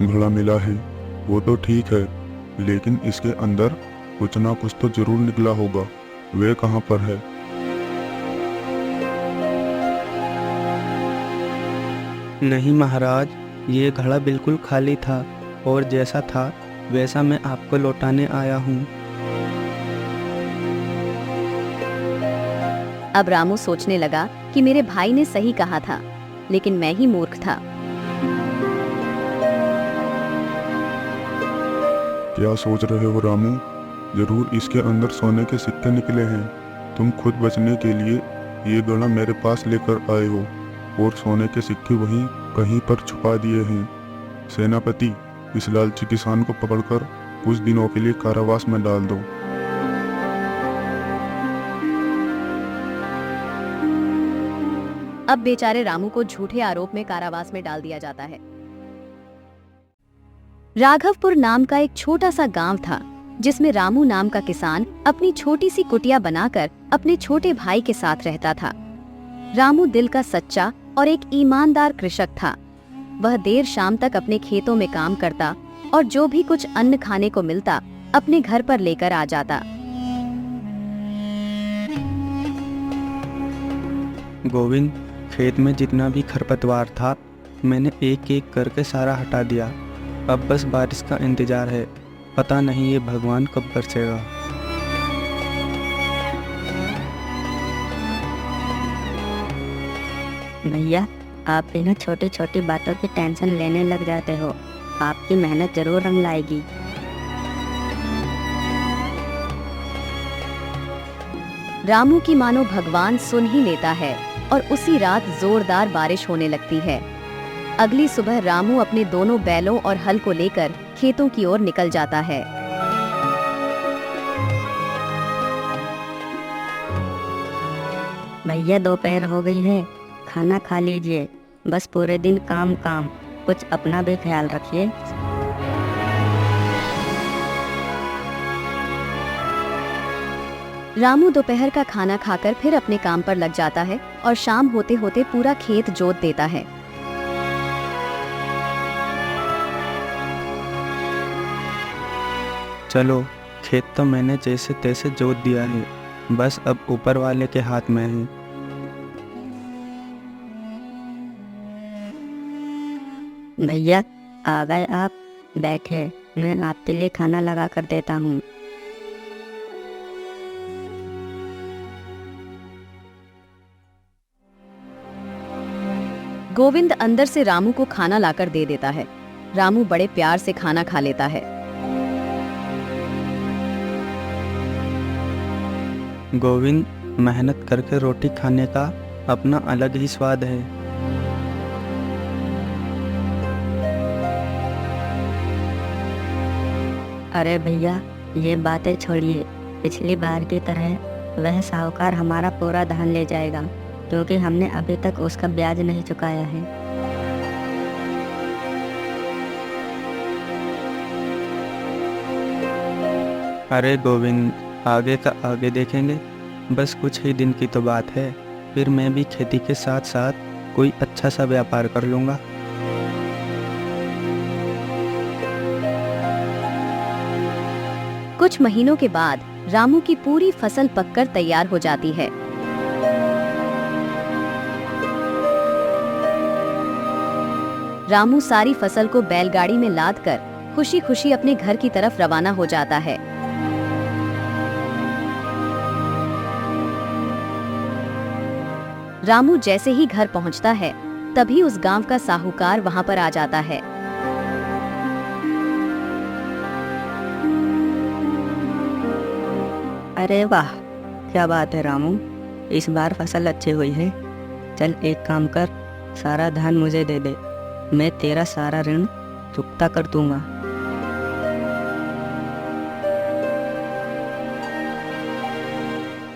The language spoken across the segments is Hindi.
घड़ा मिला है वो तो ठीक है, लेकिन इसके अंदर कुछ ना कुछ तो जरूर निकला होगा। वे कहाँ पर है? नहीं महाराज, ये घड़ा बिल्कुल खाली था और जैसा था वैसा मैं आपको लौटाने आया हूँ। अब रामू सोचने लगा कि मेरे भाई ने सही कहा था, लेकिन मैं ही मूर्ख था। क्या सोच रहे हो रामू? जरूर इसके अंदर सोने के सिक्के निकले हैं। तुम खुद बचने के लिए ये घड़ा मेरे पास लेकर आए हो और सोने के सिक्के वहीं कहीं पर छुपा दिए हैं। सेनापति, इस लालची किसान को पकड़कर कुछ दिनों के लिए कारावास में डाल दो। अब बेचारे रामू को झूठे आरोप में कारावास में डाल दिया जाता है। राघवपुर नाम का एक छोटा सा गांव था, जिसमें रामू नाम का किसान अपनी छोटी सी कुटिया बनाकर अपने छोटे भाई के साथ रहता था। रामू दिल का सच्चा और एक ईमानदार कृषक था। वह देर शाम तक अपने खेतों में काम करता और जो भी कुछ अन्न खाने को मिलता अपने घर पर लेकर आ जाता। गोविंद, खेत में जितना भी खरपतवार था मैंने एक एक करके सारा हटा दिया। अब बस बारिश का इंतजार है। पता नहीं ये भगवान कब बरसेगा। भैया, आप बिना छोटी छोटी बातों की टेंशन लेने लग जाते हो। आपकी मेहनत जरूर रंग लाएगी। रामू की मानो भगवान सुन ही लेता है और उसी रात जोरदार बारिश होने लगती है। अगली सुबह रामू अपने दोनों बैलों और हल को लेकर खेतों की ओर निकल जाता है। भैया, दोपहर हो गई है, खाना खा लीजिए। बस पूरे दिन काम काम, कुछ अपना भी ख्याल रखिए। रामू दोपहर का खाना खाकर फिर अपने काम पर लग जाता है और शाम होते होते पूरा खेत जोत देता है। चलो, खेत तो मैंने जैसे तैसे जोत दिया है, बस अब ऊपर वाले के हाथ में है। भैया, आ गए आप? बैठे, मैं आपके लिए खाना लगा कर देता हूँ। गोविंद अंदर से रामू को खाना लाकर दे देता है। रामू बड़े प्यार से खाना खा लेता है। गोविंद, मेहनत करके रोटी खाने का अपना अलग ही स्वाद है। अरे भैया, ये बातें छोड़िए। पिछली बार की तरह वह साहूकार हमारा पूरा धान ले जाएगा, क्योंकि हमने अभी तक उसका ब्याज नहीं चुकाया है। अरे गोविंद, आगे का आगे देखेंगे। बस कुछ ही दिन की तो बात है, फिर मैं भी खेती के साथ साथ कोई अच्छा सा व्यापार कर लूँगा। कुछ महीनों के बाद रामू की पूरी फसल पककर तैयार हो जाती है। रामू सारी फसल को बैलगाड़ी में लादकर खुशी खुशी अपने घर की तरफ रवाना हो जाता है। रामू जैसे ही घर पहुंचता है, तभी उस गांव का साहूकार वहां पर आ जाता है। अरे वाह, क्या बात है रामू, इस बार फसल अच्छी हुई है। चल एक काम कर, सारा धान मुझे दे दे, मैं तेरा सारा ऋण चुकता कर दूंगा।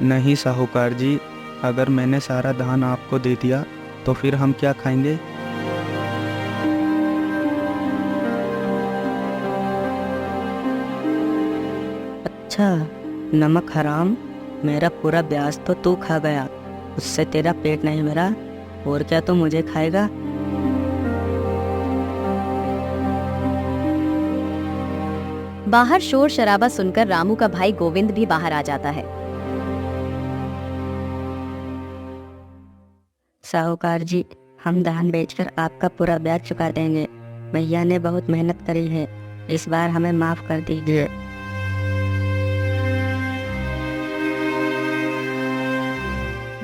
नहीं साहूकार जी, अगर मैंने सारा धान आपको दे दिया तो फिर हम क्या खाएंगे? अच्छा, नमक हराम, मेरा पूरा ब्याज तो तू खा गया, उससे तेरा पेट नहीं भरा, और क्या तू मुझे खाएगा? बाहर शोर शराबा सुनकर रामू का भाई गोविंद भी बाहर आ जाता है। साहूकार जी, हम धान बेचकर आपका पूरा ब्याज चुका देंगे। भैया ने बहुत मेहनत करी है, इस बार हमें माफ कर दीजिए।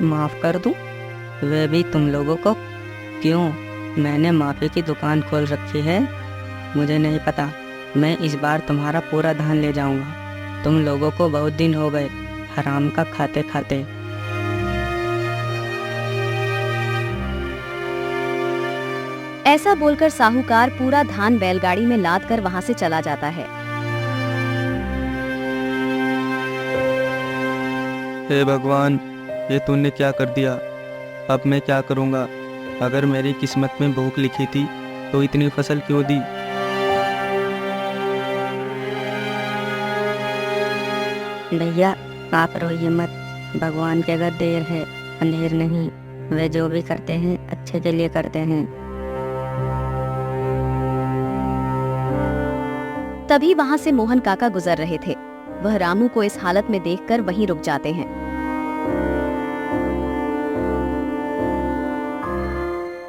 माफ कर दूं? वे भी तुम लोगों को? क्यों, मैंने माफी की दुकान खोल रखी है? मुझे नहीं पता। मैं इस बार तुम्हारा पूरा धान ले जाऊंगा। तुम लोगों को बहुत दिन हो गए हराम का खाते खाते। ऐसा बोलकर साहूकार पूरा धान बैलगाड़ी में लाद कर वहां से चला जाता है। हे भगवान, ये तूने क्या कर दिया? अब मैं क्या करूँगा? अगर मेरी किस्मत में भूख लिखी थी तो इतनी फसल क्यों दी? भैया, आप रोइए मत। भगवान के घर देर है अंधेर नहीं। वे जो भी करते हैं अच्छे के लिए करते हैं। तभी वहां से मोहन काका गुजर रहे थे। वह रामू को इस हालत में देखकर वहीं रुक जाते हैं।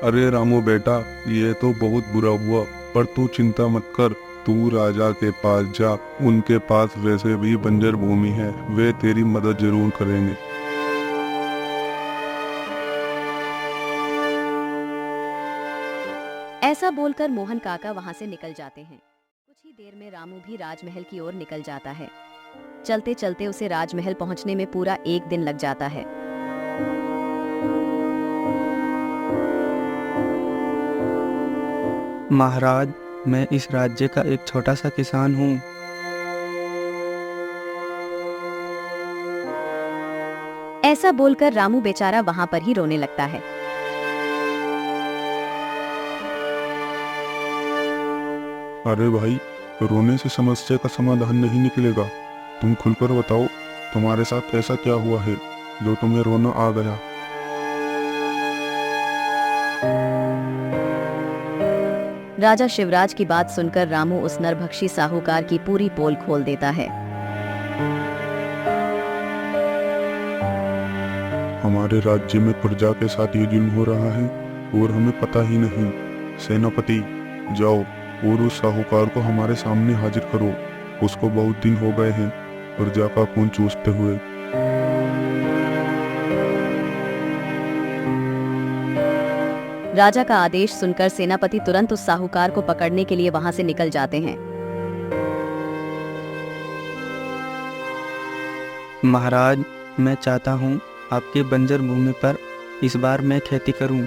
अरे रामू बेटा, ये तो बहुत बुरा हुआ, पर तू चिंता मत कर। तू राजा के पास जा, उनके पास वैसे भी बंजर भूमि है, वे तेरी मदद जरूर करेंगे। ऐसा बोलकर मोहन काका वहां से निकल जाते हैं। कुछ ही देर में रामू भी राजमहल की ओर निकल जाता है। चलते चलते उसे राजमहल पहुंचने में पूरा 1 दिन लग जाता है। महाराज, मैं इस राज्य का एक छोटा सा किसान हूँ। ऐसा बोलकर रामू बेचारा वहां पर ही रोने लगता है। अरे भाई, रोने से समस्या का समाधान नहीं निकलेगा। तुम खुलकर बताओ, तुम्हारे साथ ऐसा क्या हुआ है जो तुम्हें रोना आ गया? राजा शिवराज की बात सुनकर रामू उस नरभक्षी साहूकार की पूरी पोल खोल देता है। हमारे राज्य में प्रजा के साथ ये जुल्म हो रहा है और हमें पता ही नहीं। सेनापति, जाओ और उस साहूकार को हमारे सामने हाजिर करो। उसको बहुत दिन हो गए हैं प्रजा का खून चूसते हुए। राजा का आदेश सुनकर सेनापति तुरंत उस साहूकार को पकड़ने के लिए वहां से निकल जाते हैं। महाराज, मैं चाहता हूँ आपके बंजर भूमि पर इस बार मैं खेती करूँ।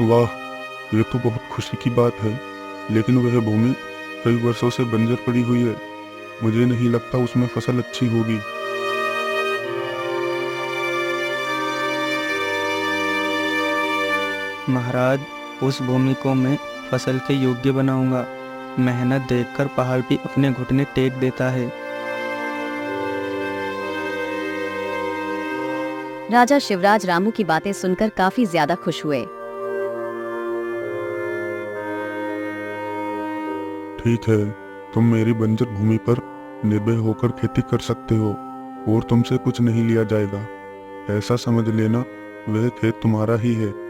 वाह, ये तो बहुत खुशी की बात है, लेकिन वह भूमि कई वर्षों से बंजर पड़ी हुई है। मुझे नहीं लगता उसमें फसल अच्छी होगी। महाराज, उस भूमि को मैं फसल के योग्य बनाऊंगा। मेहनत देखकर पहाड़ भी अपने घुटने टेक देता है। राजा शिवराज रामू की बातें सुनकर काफी ज्यादा खुश हुए। ठीक है, तुम मेरी बंजर भूमि पर निर्भय होकर खेती कर सकते हो और तुमसे कुछ नहीं लिया जाएगा। ऐसा समझ लेना, वह खेत तुम्हारा ही है।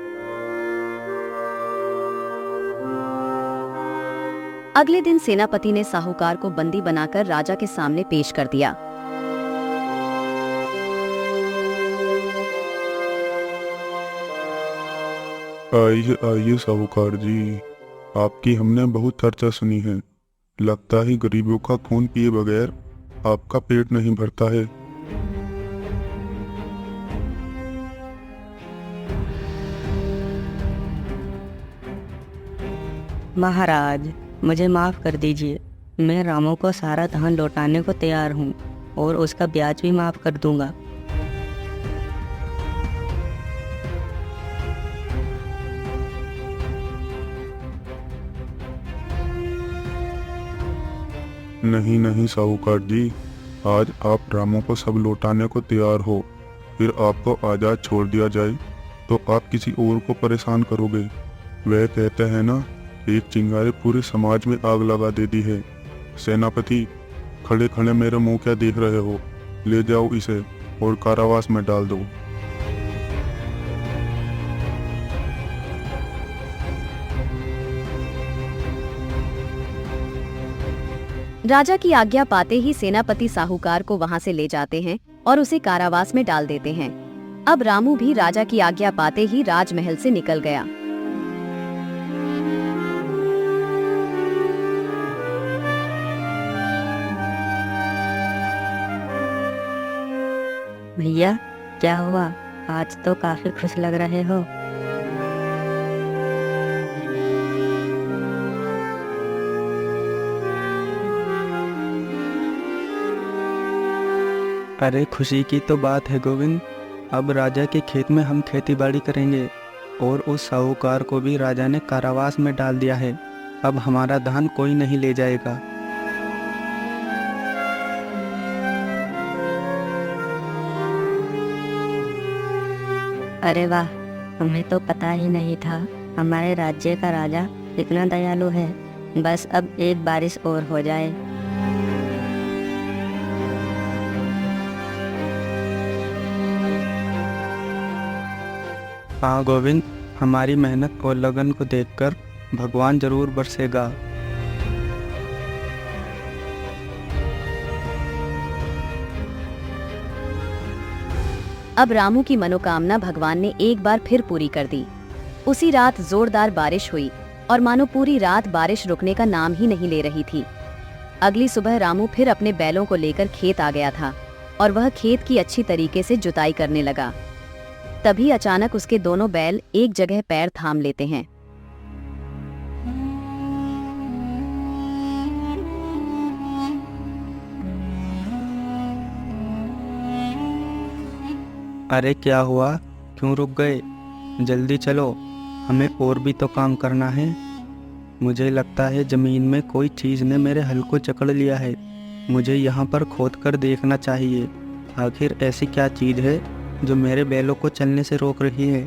अगले दिन सेनापति ने साहूकार को बंदी बनाकर राजा के सामने पेश कर दिया। आइए आइए साहूकार जी, आपकी हमने बहुत चर्चा सुनी है। लगता ही गरीबों का खून पिए बगैर आपका पेट नहीं भरता है। महाराज, मुझे माफ कर दीजिए। मैं रामू को सारा धान लौटाने को तैयार हूँ और उसका ब्याज भी माफ कर दूंगा। नहीं नहीं साहूकार जी, आज आप रामू को सब लौटाने को तैयार हो, फिर आपको आजाद छोड़ दिया जाए तो आप किसी और को परेशान करोगे। वह कहते हैं ना, एक चिंगारी पूरे समाज में आग लगा देती है। सेनापति, खड़े खड़े मेरे मुंह क्या देख रहे हो? ले जाओ इसे और कारावास में डाल दो। राजा की आज्ञा पाते ही सेनापति साहूकार को वहां से ले जाते हैं और उसे कारावास में डाल देते हैं। अब रामू भी राजा की आज्ञा पाते ही राजमहल से निकल गया। भैया, क्या हुआ? आज तो काफी खुश लग रहे हो। अरे खुशी की तो बात है गोविंद। अब राजा के खेत में हम खेती बाड़ी करेंगे और उस साहूकार को भी राजा ने कारावास में डाल दिया है। अब हमारा धान कोई नहीं ले जाएगा। अरे वाह, हमें तो पता ही नहीं था हमारे राज्य का राजा इतना दयालु है। बस अब एक बारिश और हो जाए। हाँ गोविंद, हमारी मेहनत और लगन को देखकर भगवान जरूर बरसेगा। अब रामू की मनोकामना भगवान ने एक बार फिर पूरी कर दी। उसी रात जोरदार बारिश हुई और मानो पूरी रात बारिश रुकने का नाम ही नहीं ले रही थी। अगली सुबह रामू फिर अपने बैलों को लेकर खेत आ गया था और वह खेत की अच्छी तरीके से जुताई करने लगा। तभी अचानक उसके दोनों बैल एक जगह पैर थाम लेते हैं। अरे क्या हुआ? क्यों रुक गए? जल्दी चलो, हमें और भी तो काम करना है। मुझे लगता है जमीन में कोई चीज़ ने मेरे हल को जकड़ लिया है। मुझे यहाँ पर खोद कर देखना चाहिए। आखिर ऐसी क्या चीज़ है जो मेरे बैलों को चलने से रोक रही है?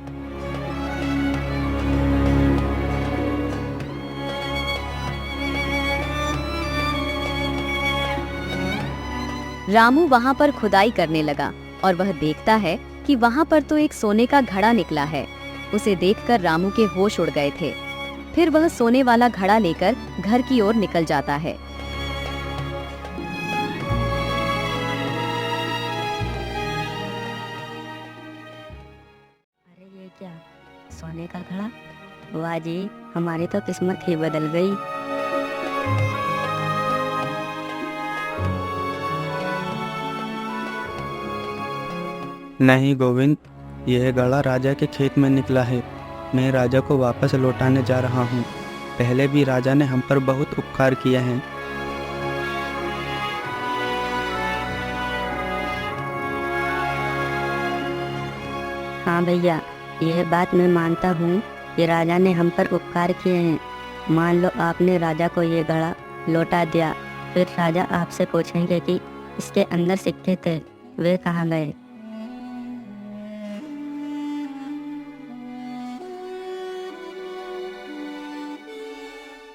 रामू वहां पर खुदाई करने लगा और वह देखता है कि वहां पर तो एक सोने का घड़ा निकला है। उसे देखकर रामू के होश उड़ गए थे। फिर वह सोने वाला घड़ा लेकर घर की ओर निकल जाता है। अरे ये क्या, सोने का घड़ा? वाह जी, हमारी तो किस्मत ही बदल गई। नहीं गोविंद, यह घड़ा राजा के खेत में निकला है। मैं राजा को वापस लौटाने जा रहा हूँ। पहले भी राजा ने हम पर बहुत उपकार किए हैं। हाँ भैया, यह बात मैं मानता हूँ कि राजा ने हम पर उपकार किए हैं। मान लो आपने राजा को ये घड़ा लौटा दिया, फिर राजा आपसे पूछेंगे कि इसके अंदर सिक्के थे, वे कहाँ गए।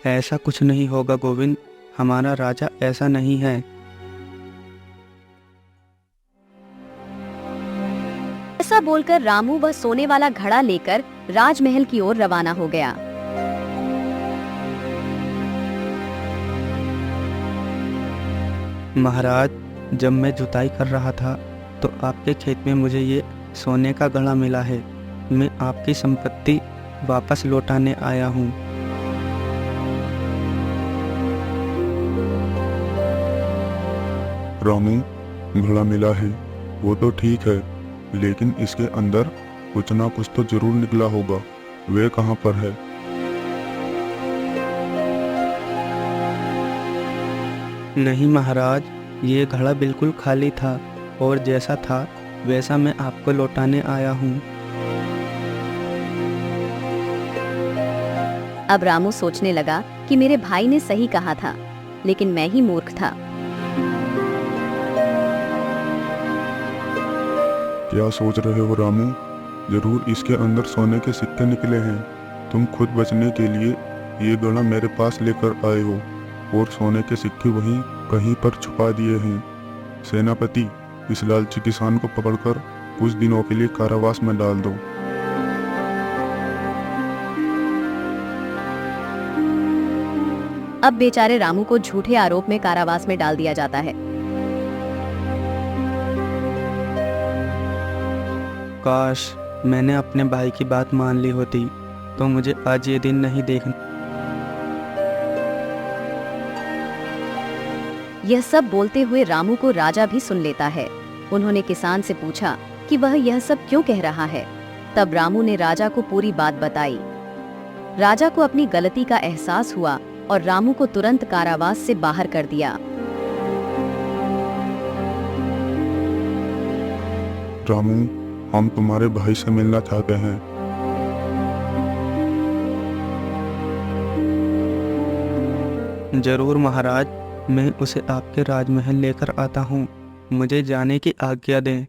ऐसा कुछ नहीं होगा गोविंद, हमारा राजा ऐसा नहीं है। ऐसा बोलकर रामू वह सोने वाला घड़ा लेकर राजमहल की ओर रवाना हो गया। महाराज, जब मैं जुताई कर रहा था तो आपके खेत में मुझे ये सोने का घड़ा मिला है। मैं आपकी संपत्ति वापस लौटाने आया हूँ। रामू, घड़ा मिला है वो तो ठीक है, लेकिन इसके अंदर कुछ ना कुछ तो जरूर निकला होगा। वे कहाँ पर है? नहीं महाराज, ये घड़ा बिल्कुल खाली था और जैसा था वैसा मैं आपको लौटाने आया हूँ। अब रामू सोचने लगा कि मेरे भाई ने सही कहा था, लेकिन मैं ही मूर्ख था। क्या सोच रहे हो रामू? जरूर इसके अंदर सोने के सिक्के निकले हैं। तुम खुद बचने के लिए ये गड़ा मेरे पास लेकर आए हो और सोने के सिक्के वहीं कहीं पर छुपा दिए हैं। सेनापति, इस लालची किसान को पकड़कर कुछ दिनों के लिए कारावास में डाल दो। अब बेचारे रामू को झूठे आरोप में कारावास में डाल दिया जाता है। काश मैंने अपने भाई की बात मान ली होती तो मुझे आज ये दिन नहीं देखना। यह सब बोलते हुए रामू को राजा भी सुन लेता है। उन्होंने किसान से पूछा कि वह यह सब क्यों कह रहा है। तब रामू ने राजा को पूरी बात बताई। राजा को अपनी गलती का एहसास हुआ और रामू को तुरंत कारावास से बाहर कर दिया। रामू, हम तुम्हारे भाई से मिलना चाहते हैं। जरूर महाराज, मैं उसे आपके राजमहल लेकर आता हूँ। मुझे जाने की आज्ञा दें।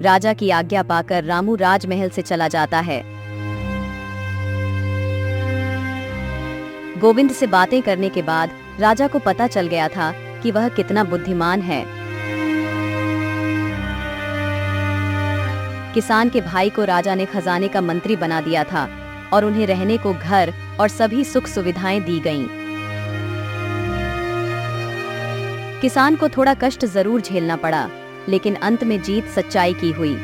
राजा की आज्ञा पाकर रामू राजमहल से चला जाता है। गोविंद से बातें करने के बाद राजा को पता चल गया था कि वह कितना बुद्धिमान है। किसान के भाई को राजा ने खजाने का मंत्री बना दिया था और उन्हें रहने को घर और सभी सुख सुविधाएं दी गईं। किसान को थोड़ा कष्ट जरूर झेलना पड़ा, लेकिन अंत में जीत सच्चाई की हुई।